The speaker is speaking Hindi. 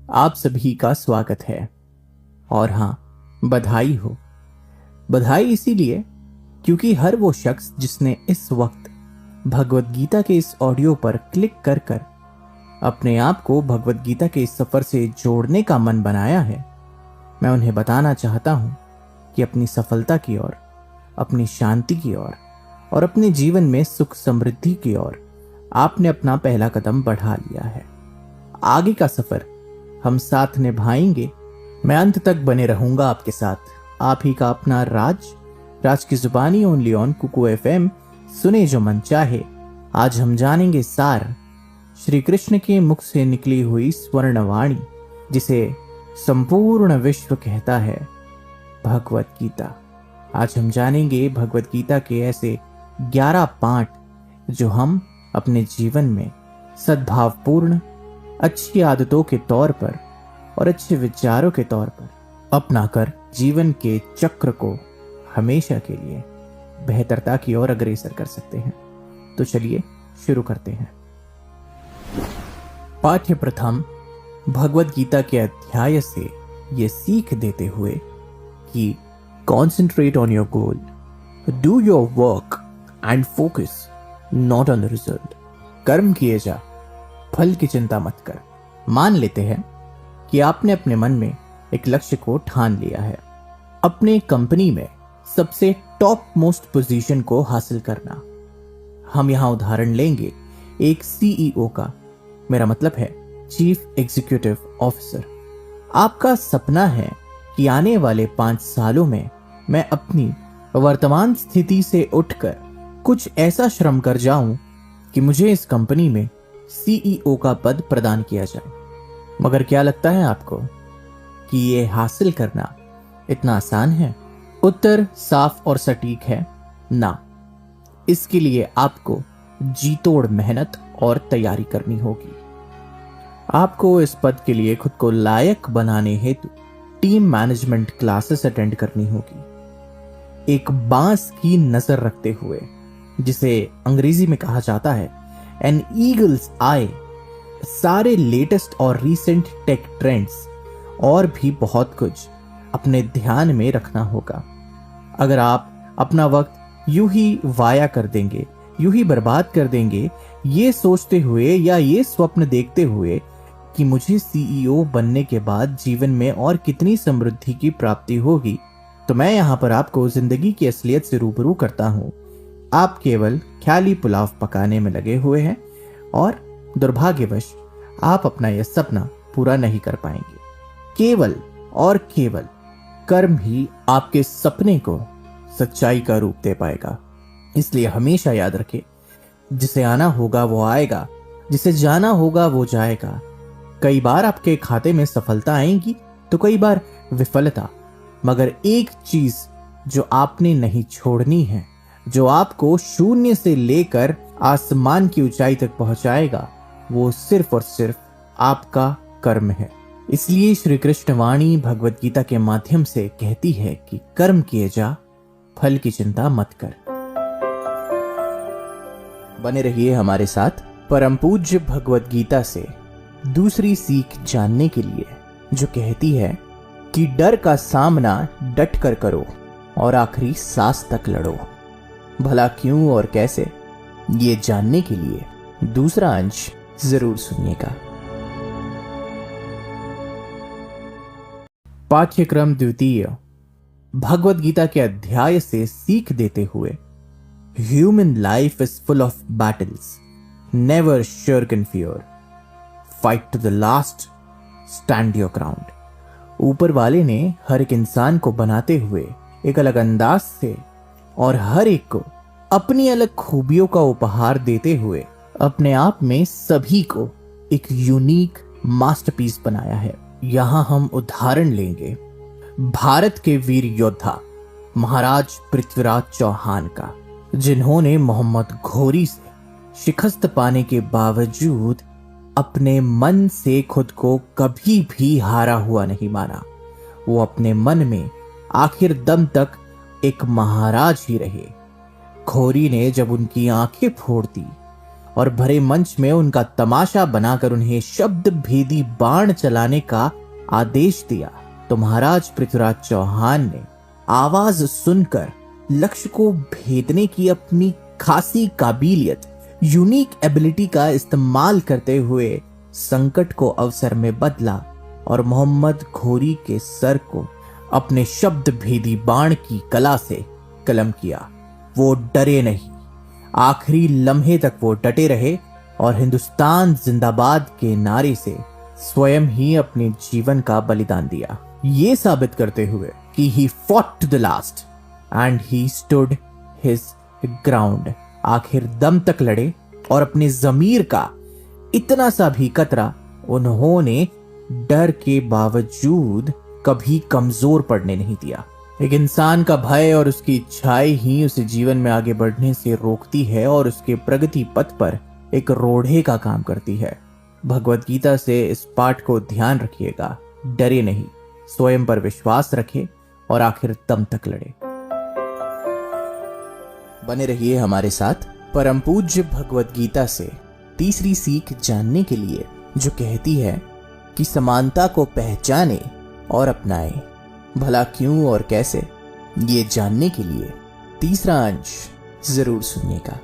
आप सभी का स्वागत है। और हाँ, बधाई हो। बधाई इसीलिए क्योंकि हर वो शख्स जिसने इस वक्त भगवत गीता के इस ऑडियो पर क्लिक कर कर अपने आप को भगवत गीता के इस सफर से जोड़ने का मन बनाया है, मैं उन्हें बताना चाहता हूं कि अपनी सफलता की ओर, अपनी शांति की ओर और अपने जीवन में सुख समृद्धि की ओर आपने अपना पहला कदम बढ़ा लिया है। आगे का सफर हम साथ निभाएंगे। मैं अंत तक बने रहूंगा आपके साथ। आप ही का अपना राज की जुबानी ओनली ऑन कुकू एफएम, सुने जो मन चाहे। आज हम जानेंगे सार श्री कृष्ण के मुख से निकली हुई स्वर्णवाणी, जिसे संपूर्ण विश्व कहता है भगवत गीता। आज हम जानेंगे भगवत गीता के ऐसे 11 पाठ जो हम अपने जीवन में सद्भावपूर्ण अच्छी आदतों के तौर पर और अच्छे विचारों के तौर पर अपनाकर जीवन के चक्र को हमेशा के लिए बेहतरता की ओर अग्रसर कर सकते हैं। तो चलिए शुरू करते हैं। पाठ्य प्रथम भगवत गीता के अध्याय से ये सीख देते हुए कि concentrate on your goal, do your work and focus not on the result. कर्म किए जा, फल की चिंता मत कर। मान लेते हैं कि आपने अपने मन में एक लक्ष्य को ठान लिया है, अपने कंपनी में सबसे टॉप मोस्ट पोजीशन को हासिल करना। हम यहां उदाहरण लेंगे एक सीईओ का, मेरा मतलब है चीफ एग्जीक्यूटिव ऑफिसर। आपका सपना है कि आने वाले 5 सालों में मैं अपनी वर्तमान स्थिति से उठकर कुछ ऐसा श्रम कर जाऊं कि मुझे इस कंपनी में सीईओ का पद प्रदान किया जाए। मगर क्या लगता है आपको कि ये हासिल करना इतना आसान है? उत्तर साफ और सटीक है, ना। इसके लिए आपको जीतोड़ मेहनत और तैयारी करनी होगी। आपको इस पद के लिए खुद को लायक बनाने हेतु टीम मैनेजमेंट क्लासेस अटेंड करनी होगी। एक बांस की नजर रखते हुए, जिसे अंग्रेजी में कहा जाता है एन ईगल्स आई, सारे लेटेस्ट और रीसेंट टेक ट्रेंड्स और भी बहुत कुछ अपने ध्यान में रखना होगा। अगर आप अपना वक्त यूं ही वाया कर देंगे, यूं ही बर्बाद कर देंगे, ये सोचते हुए या ये स्वप्न देखते हुए कि मुझे सीईओ बनने के बाद जीवन में और कितनी समृद्धि की प्राप्ति होगी, तो मैं यहां पर आपको जिंदगी की असलियत से रूबरू करता हूं। आप केवल ख्याली पुलाव पकाने में लगे हुए हैं और दुर्भाग्यवश आप अपना यह सपना पूरा नहीं कर पाएंगे। केवल और केवल कर्म ही आपके सपने को सच्चाई का रूप दे पाएगा। इसलिए हमेशा याद रखें, जिसे आना होगा वो आएगा, जिसे जाना होगा वो जाएगा। कई बार आपके खाते में सफलता आएगी तो कई बार विफलता, मगर एक चीज जो आपने नहीं छोड़नी है, जो आपको शून्य से लेकर आसमान की ऊंचाई तक पहुंचाएगा, वो सिर्फ और सिर्फ आपका कर्म है। इसलिए श्री कृष्ण वाणी भगवत गीता के माध्यम से कहती है कि कर्म किए जा, फल की चिंता मत कर। बने रहिए हमारे साथ परम पूज्य भगवत गीता से दूसरी सीख जानने के लिए, जो कहती है कि डर का सामना डट कर करो और आखिरी सांस तक लड़ो। भला क्यों और कैसे, ये जानने के लिए दूसरा अंश जरूर सुनिएगा। पाठ्यक्रम द्वितीय भगवत गीता के अध्याय से सीख देते हुए, human life is full of battles, never shirk in fear, fight to the last, stand your ground. ऊपर वाले ने हर एक इंसान को बनाते हुए एक अलग अंदाज से और हर एक को अपनी अलग खूबियों का उपहार देते हुए अपने आप में सभी को एक यूनिक मास्टरपीस बनाया है। यहां हम उदाहरण लेंगे भारत के वीर योद्धा महाराज पृथ्वीराज चौहान का, जिन्होंने मोहम्मद घोरी से शिकस्त पाने के बावजूद अपने मन से खुद को कभी भी हारा हुआ नहीं माना। वो अपने मन में आखिर दम तक एक महाराज ही रहे। घोरी ने जब उनकी आंखें फोड़ दी और भरे मंच में उनका तमाशा बनाकर उन्हें शब्द भेदी बाण चलाने का आदेश दिया तो महाराज पृथ्वीराज चौहान ने आवाज सुनकर लक्ष्य को भेदने की अपनी खासी काबिलियत, यूनिक एबिलिटी का इस्तेमाल करते हुए संकट को अवसर में बदला और मोहम्मद घोरी के सर को अपने शब्द भेदी बाण की कला से कलम किया। वो डरे नहीं, आखिरी लम्हे तक वो डटे रहे और हिंदुस्तान जिंदाबाद के नारे से स्वयं ही अपने जीवन का बलिदान दिया, ये साबित करते हुए कि he fought to the last and he stood his ground. आखिर दम तक लड़े और अपने जमीर का इतना सा भी कतरा उन्होंने डर के बावजूद कभी कमजोर पड़ने नहीं दिया। एक इंसान का भय और उसकी इच्छाएं ही उसे जीवन में आगे बढ़ने से रोकती है और उसके प्रगति पथ पर एक रोड़े का काम करती है। भगवत गीता से इस पाठ को ध्यान रखिएगा, डरे नहीं, स्वयं पर विश्वास रखें और आखिर दम तक लड़े। बने रहिए हमारे साथ परम पूज्य भगवत गीता से तीसरी सीख जानने के लिए, जो कहती है कि समानता को पहचाने और अपनाएं। भला क्यों और कैसे, ये जानने के लिए तीसरा अंश जरूर सुनिएगा।